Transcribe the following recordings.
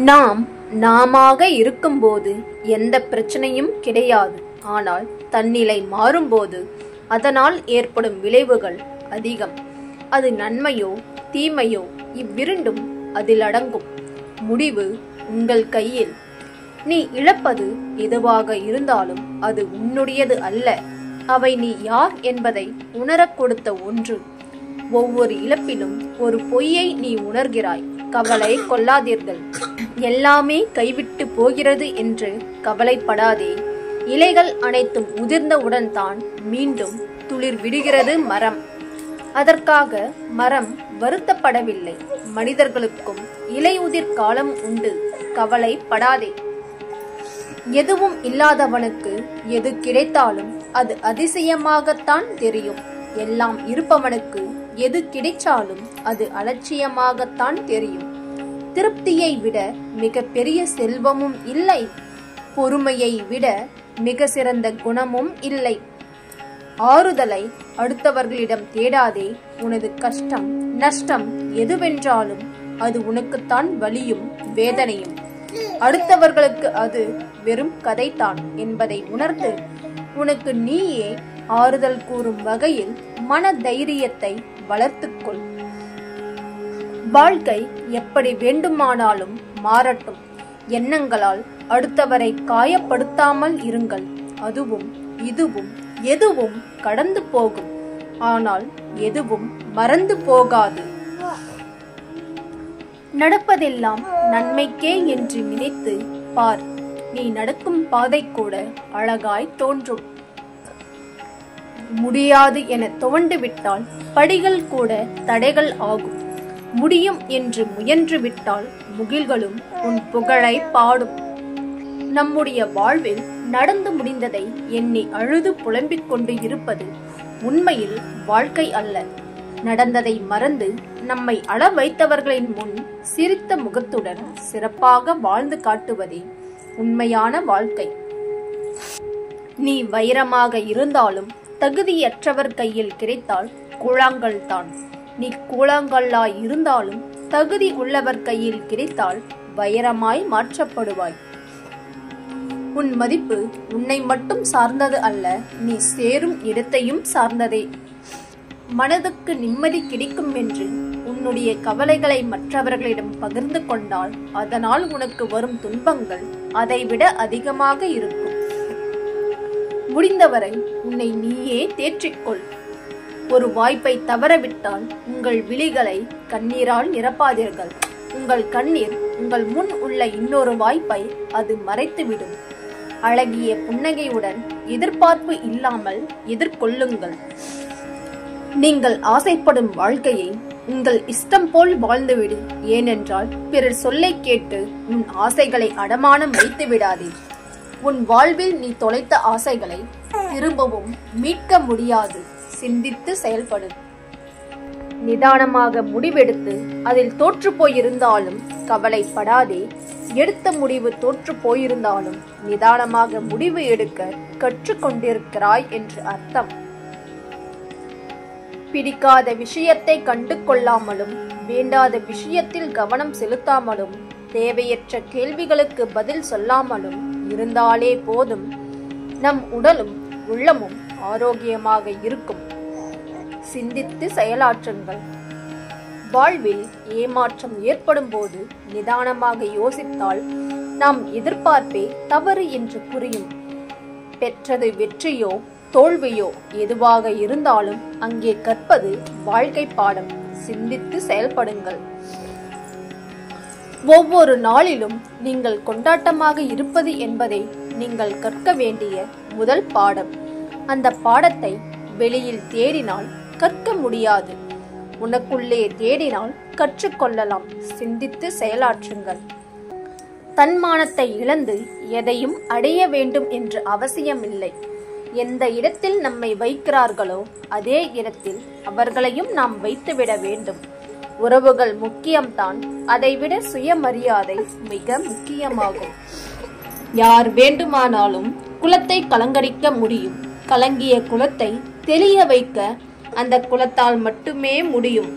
நாம் நாமாக இருக்கும்போது எந்த பிரச்சனையும் கிடையாது. ஆனால் தன்னிலை மாறும்போது அதனால் ஏற்படும் விளைவுகள் அதிகம். அது நன்மையோ தீமையோ இவ்விரண்டும் அதில் அடங்கும். முடிவு உங்கள் கையில். நீ இழப்பது எதுவாக இருந்தாலும் அது உன்னுடையது அல்ல. அவை நீ யார் என்பதை உணரக் கொடுத்த ஒன்று. ஒவ்வொரு இழப்பிலும் ஒரு பொய்யை நீ உணர்கிறாய். கவலை கொள்ளாதீர்கள். எல்லாமே கைவிட்டு போகிறது என்று கவலைப்படாதே. இலைகள் அனைத்தும் உதிர்ந்தவுடன் தான் மீண்டும் துளிர் விடுகிறது மரம். அதற்காக மரம் வருத்தப்படவில்லை. மனிதர்களுக்கும் இலையுதிர் காலம் உண்டு. கவலைப்படாதே. எதுவும் இல்லாதவனுக்கு எது கிடைத்தாலும் அது அதிசயமாகத்தான் தெரியும். எல்லாம் இருப்பவனுக்கு எது கிடைச்சாலும் அது அலட்சியமாகத்தான் தெரியும். திருப்தியை விட மிக பெரிய செல்வமும் இல்லை. பொறுமையை விட மிக சிறந்த குணமும் இல்லை. ஆறுதலை அடுத்தவர்களிடம் தேடாதே. உனது கஷ்டம் நஷ்டம் எதுவென்றாலும் அது உனக்குத்தான் வலியும் வேதனையும். அடுத்தவர்களுக்கு அது வெறும் கதைதான் என்பதை உணர்ந்து உனக்கு நீயே ஆறுதல் கூறும் வகையில் மன தைரியத்தை வளர்த்துக்கொள். வாழ்க்கை எப்படி வேண்டுமானாலும் மாறட்டும். எண்ணங்களால் அடுத்தவரை காயப்படுத்தாமல் இருங்கள். அதுவும் இதுவும் எதுவும் கடந்து போகும். ஆனால் எதுவும் மறந்து போகாது. நடப்பதெல்லாம் நன்மைக்கே என்று நினைத்து பார். நீ நடக்கும் பாதை கூட அழகாய் தோன்றும். முடியாது என துவண்டு விட்டால் படிகள் கூட தடைகள் ஆகும். முடியும் என்று முயன்று விட்டால் முகில்களும் உன் புகழை பாடும். நம்முடைய வாழ்வில் நடந்து முடிந்ததை எண்ணி அழுது புலம்பிக் கொண்டு இருப்பது உண்மையில் வாழ்க்கை அல்ல. நடந்ததை மறந்து நம்மை அள வைத்தவர்களின் முன் சிரித்த முகத்துடன் சிறப்பாக வாழ்ந்து காட்டுவதே உண்மையான வாழ்க்கை. நீ வைரமாக இருந்தாலும் தகுதியற்றவர் கையில் கிடைத்தால் கூழாங்கல் தான். நீ கூழாங்கல்லாய் இருந்தாலும் தகுதி உள்ளவர் கையில் கிடைத்தால் வைரமாய் மாற்றப்படுவாய். உன் மதிப்பு உன்னை மட்டும் சார்ந்தது அல்ல, நீ சேரும் இடத்தையும் சார்ந்ததே. மனதுக்கு நிம்மதி கிடைக்கும் என்று உன்னுடைய கவலைகளை மற்றவர்களிடம் பகிர்ந்து கொண்டால் அதனால் உனக்கு வரும் துன்பங்கள் அதைவிட அதிகமாக இருக்கும். முடிந்தவரை உன்னை நீயே தேற்றிக்கொள். ஒரு வாய்ப்பை தவறவிட்டால் உங்கள் விழிகளை கண்ணீரால் நிரப்பாதீர்கள். உங்கள் கண்ணீர் உங்கள் முன் உள்ள இன்னொரு வாய்ப்பை அது மறைத்துவிடும். அழகிய புன்னகையுடன் எதிர்பார்ப்பு இல்லாமல் எதிர்கொள்ளுங்கள். நீங்கள் ஆசைப்படும் வாழ்க்கையை உங்கள் இஷ்டம் போல் வாழ்ந்துவிடு. ஏனென்றால் பிறர் சொல்லை கேட்டு உன் ஆசைகளை அடமானம் வைத்து விடாதே. உன் வாழ்வில் நீ தொலைத்த ஆசைகளை திரும்பவும் மீட்க முடியாது. சிந்தித்து செயல்படு. நிதானமாக முடிவெடுத்து அதில் தோற்று போயிருந்தாலும் கவலைப்படாதே. எடுத்த முடிவு தோற்று போயிருந்தாலும் நிதானமாக முடிவு எடுக்க கற்றுக்கொண்டிருக்கிறாய் என்று அர்த்தம். பிடிக்காத விஷயத்தை கண்டு கொள்ளாமலும் வேண்டாத விஷயத்தில் கவனம் செலுத்தாமலும் தேவையற்ற கேள்விகளுக்கு பதில் சொல்லாமலும் இருந்தாலே போதும். நம் உடலும் உள்ளமும் ஆரோக்கியமாக இருக்கும். சிந்தித்து செயலாற்றுங்கள். வாழ்வில் ஏமாற்றம் ஏற்படும் போது நிதானமாக யோசித்தால் நாம் எதிர்பார்ப்பே தவறு என்று புரியும். பெற்றது வெற்றியோ தோல்வியோ எதுவாக இருந்தாலும் அங்கே கற்பது வாழ்க்கை பாடம். சிந்தித்து செயல்படுங்கள். ஒவ்வொரு நாளிலும் நீங்கள் கொண்டாட்டமாக இருப்பது என்பதை நீங்கள் கற்க வேண்டிய முதல் பாடம். அந்த பாடத்தை வெளியில் தேடினால் கற்க முடியாது. உனக்குள்ளே தேடினால் கற்றுக்கொள்ளலாம். சிந்தித்து செயலாற்றுங்கள். தன்மானத்தை இழந்து எதையும் அடைய வேண்டும் என்று அவசியமில்லை. எந்த இடத்தில் நம்மை வைக்கிறார்களோ அதே இடத்தில் அவர்களையும் நாம் வைத்துவிட வேண்டும். உறவுகள் முக்கியம்தான், அதைவிட சுயமரியாதை மிக முக்கியமாகும். யார் வேண்டுமானாலும் குலத்தை கலங்கடிக்க முடியும். கலங்கிய குலத்தை தெளிய வைக்க அந்த குலத்தால் மட்டுமே முடியும்.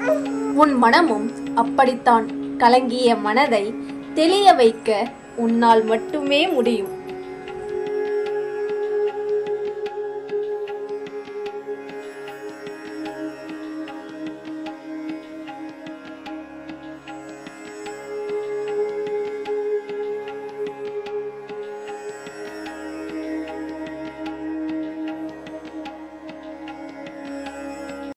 உன் மனமும் அப்படித்தான். கலங்கிய மனதை தெளிய வைக்க உன்னால் மட்டுமே முடியும்.